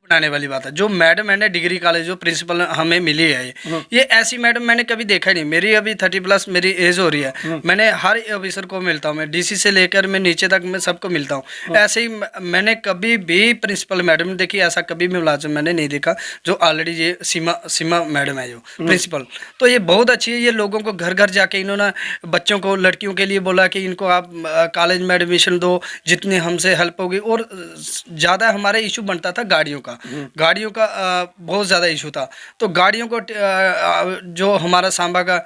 बनाने वाली बात है। जो मैडम है ना डिग्री कॉलेज जो प्रिंसिपल हमें मिली है ये ऐसी मैडम मैंने कभी देखा नहीं। मेरी अभी 30+ मेरी एज हो रही है। मैंने हर ऑफिसर को मिलता हूँ, मैं डीसी से लेकर मैं नीचे तक मैं सबको मिलता हूँ। ऐसे ही मैंने कभी भी प्रिंसिपल मैडम देखी ऐसा कभी भी मुलाजिम मैंने नहीं देखा जो ऑलरेडी ये सीमा सीमा मैडम है जो प्रिंसिपल। तो ये बहुत अच्छी है। ये लोगों को घर घर जाके इन्होंने बच्चों को लड़कियों के लिए बोला कि इनको आप कॉलेज में एडमिशन दो जितनी हमसे हेल्प होगी। और ज़्यादा हमारे इशू बनता था गाड़ियों का। गाड़ियों का बहुत ज़्यादा इशू था। तो गाड़ियों को जो हमारा सांबा का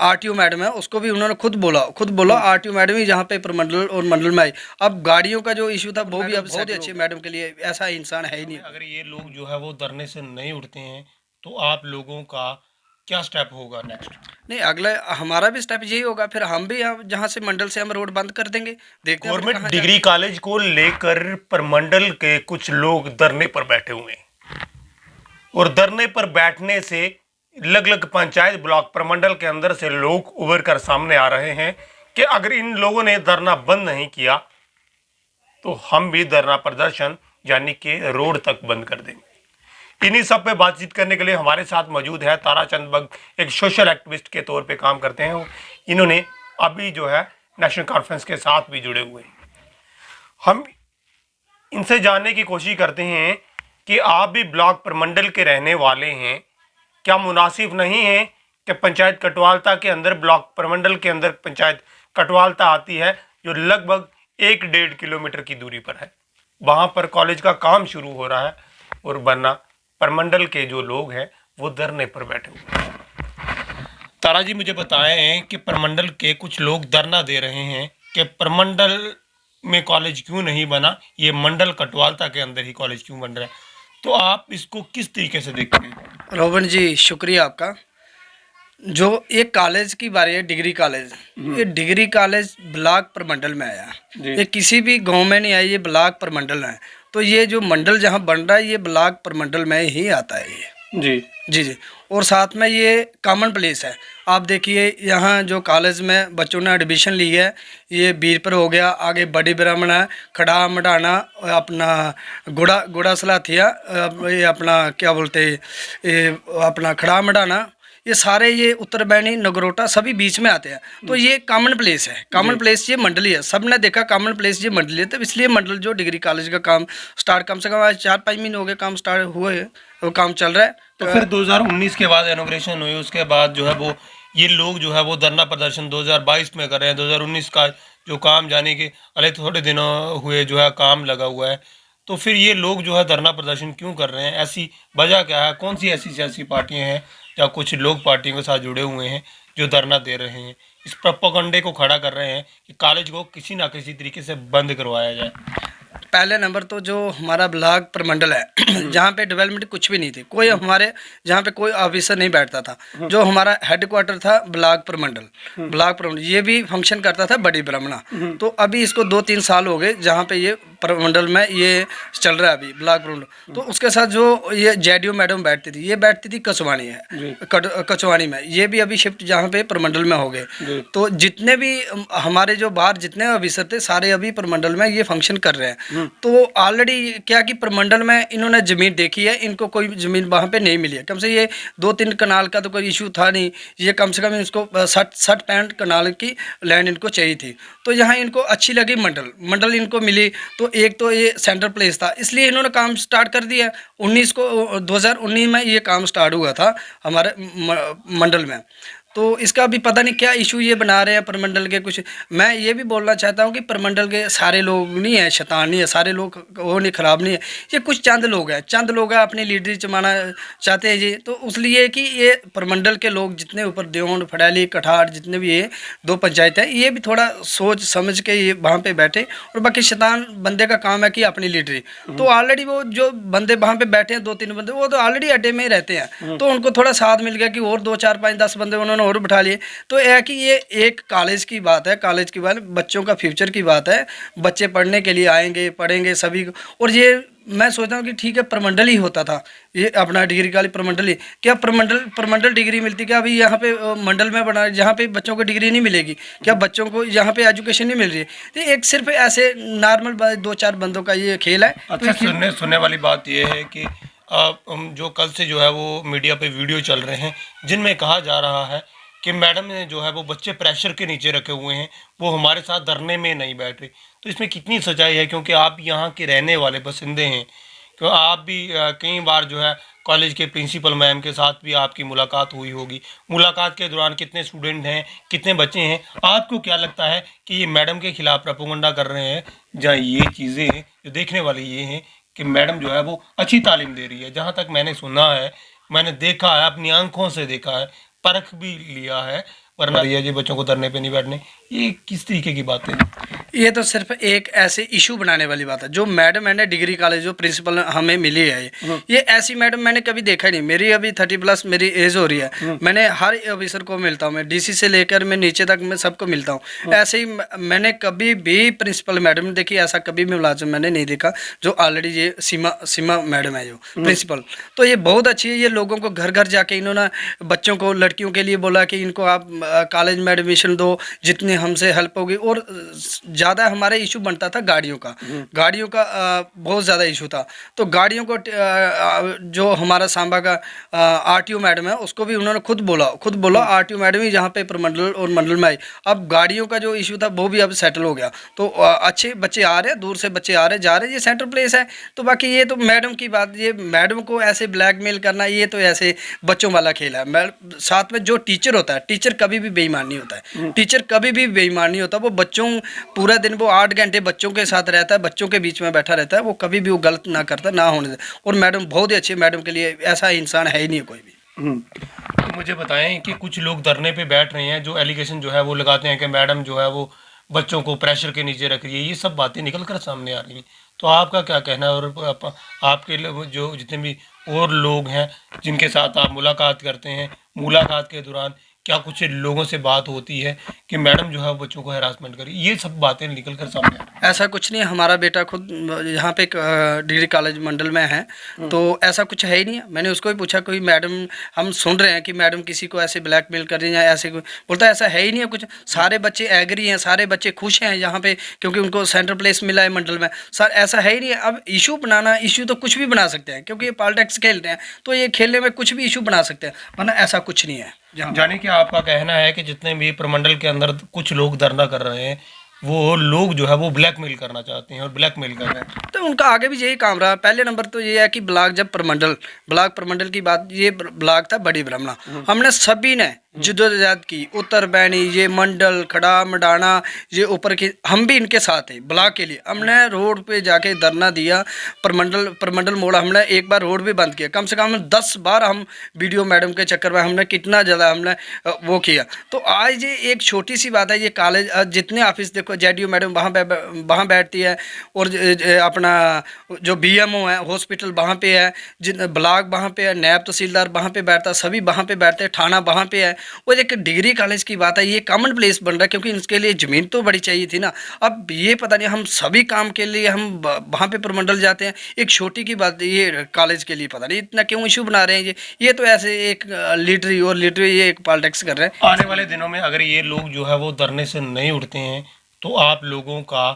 आरटीओ मैडम है उसको भी उन्होंने खुद बोला आरटीओ मैडम ही जहाँ पे प्रमंडल और मंडल में आई। अब गाड़ियों का जो इशू था वो भी अब बहुत ही अच्छी मैडम के लिए ऐसा इंसान है ही नहीं। अगर ये लोग जो है वो धरने से नहीं उठते हैं तो आप लोगों का क्या स्टेप होगा नेक्स्ट? नहीं अगला हमारा भी स्टेप यही होगा। फिर हम भी जहाँ से मंडल से हम रोड बंद कर देंगे। देखते हैं गवर्नमेंट डिग्री कॉलेज को लेकर प्रमंडल के कुछ लोग धरने पर बैठे हुए हैं और धरने पर बैठने से अलग अलग पंचायत ब्लॉक प्रमंडल के अंदर से लोग उभर कर सामने आ रहे हैं कि अगर इन लोगों ने धरना बंद नहीं किया तो हम भी धरना प्रदर्शन यानी कि रोड तक बंद कर देंगे। इन्हीं सब पे बातचीत करने के लिए हमारे साथ मौजूद है ताराचंद बग, एक सोशल एक्टिविस्ट के तौर पे काम करते हैं। इन्होंने अभी जो है नेशनल कॉन्फ्रेंस के साथ भी जुड़े हुए हैं। हम इनसे जानने की कोशिश करते हैं कि आप भी ब्लॉक प्रमंडल के रहने वाले हैं, क्या मुनासिब नहीं है कि पंचायत कटवालता के अंदर ब्लॉक प्रमंडल के अंदर पंचायत कटवालता आती है जो लगभग 1-1.5 किलोमीटर की दूरी पर है। वहाँ पर कॉलेज का काम शुरू हो रहा है और वरना प्रमंडल के जो लोग हैं वो धरने पर बैठे हुए हैं। तारा जी मुझे बताएं कि प्रमंडल के कुछ लोग धरना दे रहे हैं कि प्रमंडल में कॉलेज क्यों नहीं बना, ये मंडल कटवालता के अंदर ही कॉलेज क्यों बन रहा है। तो आप इसको किस तरीके से देखते हैं? रोहन जी शुक्रिया आपका। जो एक कॉलेज की बारी है डिग्री कॉलेज, ये डिग्री कॉलेज ब्लॉक प्रमंडल में आया। ये किसी भी गांव में नहीं आया, ये ब्लॉक प्रमंडल है। तो ये जो मंडल जहां बन रहा है ये ब्लॉक प्रमंडल में ही आता है ये। जी। और साथ में ये कॉमन प्लेस है। आप देखिए यहाँ जो कॉलेज में बच्चों ने एडमिशन ली है ये बीरपुर हो गया, आगे बड़ी ब्राह्मण है, खड़ा मडाना, अपना गुड़ा सलाथिया, ये अपना क्या बोलते ये अपना खड़ा मडाना, ये सारे ये उत्तर बैनी नगरोटा सभी बीच में आते हैं। तो ये कॉमन प्लेस है। कॉमन प्लेस ये मंडली है। सब ने देखा कॉमन प्लेस ये मंडली है। तो इसलिए मंडल जो डिग्री कॉलेज का काम स्टार्ट कम से कम आज 4-5 महीने हो गए काम स्टार्ट हुए, वो काम चल रहा है। तो फिर 2019 के बाद इनॉग्रेशन हुई, उसके बाद जो है वो ये लोग जो है वो धरना प्रदर्शन 2022 में कर रहे हैं। 2019 का जो काम जाने के अरे थोड़े दिनों हुए जो है काम लगा हुआ है। तो फिर ये लोग जो है धरना प्रदर्शन क्यों कर रहे हैं? ऐसी वजह क्या है? कौन सी ऐसी सियासी पार्टियां हैं या कुछ लोग पार्टियों के साथ जुड़े हुए हैं जो धरना दे रहे हैं, इस प्रोपेगेंडे को खड़ा कर रहे हैं कि कॉलेज को किसी ना किसी तरीके से बंद करवाया जाए? पहले नंबर तो जो हमारा ब्लॉक प्रमंडल है जहाँ पे डेवलपमेंट कुछ भी नहीं थी, कोई हमारे जहाँ पे कोई ऑफिसर नहीं बैठता था। जो हमारा हेडक्वार्टर था ब्लॉक प्रमंडल ये भी फंक्शन करता था बड़ी ब्राह्मणा। तो अभी इसको 2-3 साल हो गए जहाँ पे ये प्रमंडल में ये चल रहा है अभी ब्लॉक प्रमंडल। तो उसके साथ जो ये जेडीओ मैडम बैठती थी, ये बैठती थी कचवानी है कचवानी में, ये भी अभी शिफ्ट जहाँ पे प्रमंडल में हो गए। तो जितने भी हमारे जो बाहर जितने ऑफिसर थे सारे अभी प्रमंडल में ये फंक्शन कर रहे हैं। तो ऑलरेडी क्या कि प्रमंडल में इन्होंने ज़मीन देखी है, इनको कोई ज़मीन वहाँ पे नहीं मिली है। कम से ये 2-3 कनाल का तो कोई इशू था नहीं, ये कम से कम इसको 60-65 कनाल की लैंड इनको चाहिए थी। तो यहाँ इनको अच्छी लगी मंडल इनको मिली। तो एक तो ये सेंट्रल प्लेस था इसलिए इन्होंने काम स्टार्ट कर दिया। 2019 में ये काम स्टार्ट हुआ था हमारे मंडल में। तो इसका भी पता नहीं क्या इशू ये बना रहे हैं प्रमंडल के कुछ। मैं ये भी बोलना चाहता हूँ कि प्रमंडल के सारे लोग नहीं है शैतान नहीं है, सारे लोग वो नहीं ख़राब नहीं है। ये कुछ चंद लोग हैं अपनी लीडरी जमाना चाहते हैं जी। तो उसलिए कि ये प्रमंडल के लोग जितने ऊपर देवंड फड़ैली कठार जितने भी ये 2 पंचायत है ये भी थोड़ा सोच समझ के ये वहाँ पे बैठे। और बाकी शैतान बंदे का काम है कि अपनी लीडरी। तो ऑलरेडी वो जो बंदे वहाँ पे बैठे हैं 2-3 बंदे वो तो ऑलरेडी अड्डे में ही रहते हैं। तो उनको थोड़ा साथ मिल गया कि और 2-4-5-10 बंदे उन्होंने और बिठा लिए। तो यह है कि ये एक कॉलेज की बात है, कॉलेज की बात, बच्चों का फ्यूचर की बात है। बच्चे पढ़ने के लिए आएंगे, पढ़ेंगे सभी को। और ये मैं सोचता हूँ कि ठीक है, प्रमंडल ही होता था ये अपना डिग्री कॉलेज प्रमंडल ही, क्या प्रमंडल डिग्री मिलती, क्या अभी यहाँ पे मंडल में बना जहाँ पे बच्चों को डिग्री नहीं मिलेगी, क्या बच्चों को यहाँ पे एजुकेशन नहीं मिल रही है? तो एक सिर्फ ऐसे नॉर्मल 2-4 बंदों का ये खेल है। अच्छा, सुनने वाली बात यह है कि जो कल से जो है वो मीडिया पे वीडियो चल रहे हैं जिनमें कहा जा रहा है कि मैडम ने जो है वो बच्चे प्रेशर के नीचे रखे हुए हैं, वो हमारे साथ धरने में नहीं बैठ रही। तो इसमें कितनी सच्चाई है, क्योंकि आप यहाँ के रहने वाले बसिंदे हैं, क्यों आप भी कई बार जो है कॉलेज के प्रिंसिपल मैम के साथ भी आपकी मुलाकात हुई होगी। मुलाकात के दौरान कितने स्टूडेंट हैं, कितने बच्चे हैं, आपको क्या लगता है कि ये मैडम के खिलाफ प्रोपेगेंडा कर रहे हैं, जहाँ ये चीज़ें जो देखने वाली ये हैं कि मैडम जो है वो अच्छी तालीम दे रही है? जहाँ तक मैंने सुना है, मैंने देखा है, अपनी आंखों से देखा है, परख भी लिया है, वरना ये बच्चों को धरने पे नहीं बैठने, ये किस तरीके की बात है? ये तो सिर्फ एक ऐसे इशू बनाने वाली बात है। जो मैडम है ना डिग्री कॉलेज जो प्रिंसिपल हमें मिली है, ये ऐसी मैडम मैंने कभी देखा नहीं। मेरी अभी 30+ मेरी एज हो रही है, मैंने हर ऑफिसर को मिलता हूँ, मैं डीसी से लेकर मैं नीचे तक मैं सबको मिलता हूँ। ऐसे ही मैंने कभी भी प्रिंसिपल मैडम देखी, ऐसा कभी भी मुलाजिम मैंने नहीं देखा। जो ऑलरेडी ये सीमा मैडम है जो प्रिंसिपल, तो ये बहुत अच्छी है। ये लोगों को घर घर जाके इन्होंने बच्चों को, लड़कियों के लिए बोला कि इनको आप कॉलेज में एडमिशन दो, जितनी हमसे हेल्प होगी। और ज़्यादा हमारा इशू बनता था गाड़ियों का, बहुत ज़्यादा इशू था। तो गाड़ियों को जो हमारा सांबा का आरटीओ मैडम है उसको भी उन्होंने खुद बोला आरटीओ मैडम ही जहाँ पे प्रमंडल और मंडल में आई। अब गाड़ियों का जो इशू था वो भी अब सेटल हो गया। तो अच्छे बच्चे आ रहे हैं, दूर से बच्चे आ रहे जा रहे हैं, ये सेंट्रल प्लेस है। तो बाकी ये तो मैडम की बात, ये मैडम को ऐसे ब्लैकमेल करना, ये तो ऐसे बच्चों वाला खेल है। साथ में जो टीचर होता है, टीचर कभी भी बेईमान नहीं होता है, टीचर कभी भी बेईमान नहीं होता। वो बच्चों पूरा दिन वो 8 घंटे बच्चों के साथ रहता है, बच्चों के बीच में बैठा रहता है, वो कभी भी वो गलत ना करता, ना होने दे। और मैडम बहुत ही अच्छी, मैडम के लिए ऐसा इंसान है ही नहीं कोई भी। तो मुझे बताएं कि कुछ लोग धरने पे बैठ रहे हैं, जो एलिगेशन जो है वो लगाते हैं कि मैडम जो है वो बच्चों को प्रेशर के नीचे रख रही है, ये सब बातें निकल कर सामने आ रही हैं। तो आपका क्या कहना है? और आपके जो जितने भी और लोग हैं जिनके साथ आप मुलाकात करते हैं, मुलाकात के दौरान क्या कुछ लोगों से बात होती है कि मैडम जो है बच्चों को हैरासमेंट करी, ये सब बातें निकल कर सामने आ रही हैं? ऐसा कुछ नहीं है। हमारा बेटा खुद यहाँ पे डिग्री कॉलेज मंडल में है, तो ऐसा कुछ है ही नहीं है। मैंने उसको भी पूछा, कोई मैडम हम सुन रहे हैं कि मैडम किसी को ऐसे ब्लैकमेल कर रही हैं या ऐसे, बोलता है ऐसा है ही नहीं है कुछ। सारे बच्चे एग्री हैं, सारे बच्चे खुश हैं यहाँ पे, क्योंकि उनको सेंट्रल प्लेस मिला है मंडल में। सर ऐसा है ही नहीं है। अब इशू बनाना, इशू तो कुछ भी बना सकते हैं, क्योंकि ये पॉलिटिक्स खेलते हैं, तो ये खेलने में कुछ भी इशू बना सकते हैं, वरना ऐसा कुछ नहीं है। यानी कि आपका कहना है कि जितने भी प्रमंडल के अंदर कुछ लोग धरना कर रहे हैं, वो लोग जो है वो ब्लैकमेल करना चाहते हैं और ब्लैकमेल कर रहे हैं। तो उनका आगे भी यही काम रहा। पहले नंबर तो ये है कि ब्लॉक प्रमंडल की बात, ये ब्लॉक था बड़ी ब्रह्मणा, हमने सभी ने जद्दोजहद की, उत्तर बैनी, ये मंडल, खड़ा मडाना, ये ऊपर की, हम भी इनके साथ हैं ब्लॉक के लिए। हमने रोड पे जाके धरना दिया, प्रमंडल मोड़ हमने एक बार रोड भी बंद किया, कम से कम 10 बार हम वीडियो मैडम के चक्कर में हमने कितना ज़्यादा हमने वो किया। तो आज ये एक छोटी सी बात है, ये कॉलेज जितने ऑफिस देखो, जेडीयू मैडम वहाँ बैठती है, और अपना जो बीएमओ है हॉस्पिटल वहाँ पे है, जिन ब्लॉक वहाँ पे है, नायब तहसीलदार वहाँ पे बैठता, सभी वहाँ पे बैठते हैं, थाना वहाँ पे है। वो एक डिग्री कॉलेज की बात है, ये कॉमन प्लेस बन रहा है, क्योंकि इसके लिए ज़मीन तो बड़ी चाहिए थी ना। अब ये पता नहीं, हम सभी काम के लिए हम वहाँ पे प्रमंडल जाते हैं, एक छोटी की बात ये कॉलेज के लिए पता नहीं इतना क्यों इशू बना रहे हैं। ये तो ऐसे एक लीडरी ये एक पॉलिटिक्स कर रहे हैं। आने वाले दिनों में अगर ये लोग जो है वो धरने से नहीं उठते हैं, तो आप लोगों का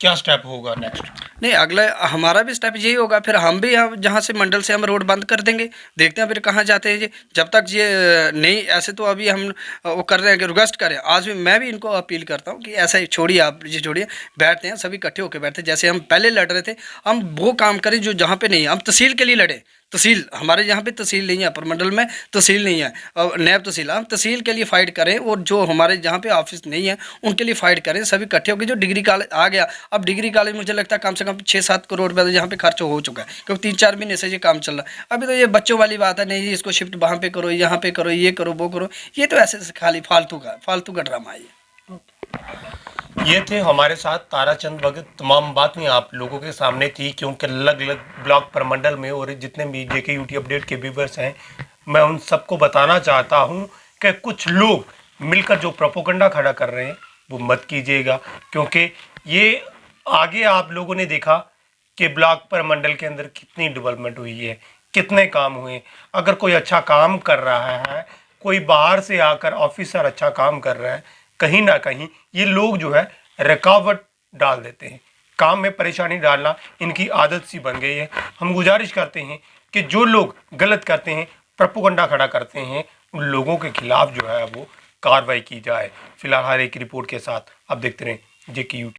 क्या स्टेप होगा नेक्स्ट? नहीं, अगला हमारा भी स्टेप यही होगा, फिर हम भी जहाँ से मंडल से हम रोड बंद कर देंगे, देखते हैं फिर कहाँ जाते हैं। ये जब तक ये नहीं, ऐसे तो अभी हम वो कर रहे हैं कि रिक्वेस्ट करें। आज भी मैं भी इनको अपील करता हूँ कि ऐसा ही छोड़िए, आप ये छोड़िए, बैठते हैं सभी इकट्ठे होकर बैठते हैं, जैसे हम पहले लड़ रहे थे। हम वो काम करें जो जहाँ पे नहीं है, हम तहसील के लिए लड़े। तहसील हमारे यहाँ पे तहसील नहीं है, प्रमंडल में तहसील नहीं है, और नायब तहसील, हम तहसील के लिए फ़ाइट करें, और जो हमारे जहाँ पे ऑफिस नहीं है उनके लिए फ़ाइट करें सभी इकट्ठे होकर। जो डिग्री कॉलेज आ गया, अब डिग्री कॉलेज मुझे लगता है कम से कम 6-7 करोड़ रुपये यहाँ पे खर्च हो चुका है, क्योंकि 3-4 महीने से ये काम चल रहा है। अभी तो ये बच्चों वाली बात है, नहीं जी इसको शिफ्ट वहाँ पे करो, यहाँ पे करो, ये करो, वो करो, ये तो ऐसे खाली फालतू का ड्रामा है। ये थे हमारे साथ ताराचंद भगत। तमाम बातें आप लोगों के सामने थी, क्योंकि अलग अलग ब्लॉक प्रमंडल में और जितने भी JK UT अपडेट के व्यूवर्स हैं, मैं उन सबको बताना चाहता हूं कि कुछ लोग मिलकर जो प्रोपोगंडा खड़ा कर रहे हैं वो मत कीजिएगा, क्योंकि ये आगे आप लोगों ने देखा कि ब्लॉक प्रमंडल के अंदर कितनी डेवलपमेंट हुई है, कितने काम हुए। अगर कोई अच्छा काम कर रहा है, कोई बाहर से आकर ऑफिसर अच्छा काम कर रहा है, कहीं ना कहीं ये लोग जो है रुकावट डाल देते हैं। काम में परेशानी डालना इनकी आदत सी बन गई है। हम गुजारिश करते हैं कि जो लोग गलत करते हैं, प्रोपोगंडा खड़ा करते हैं, उन लोगों के खिलाफ जो है वो कार्रवाई की जाए। फिलहाल हर एक रिपोर्ट के साथ आप देखते रहें जेके यूट्यूब।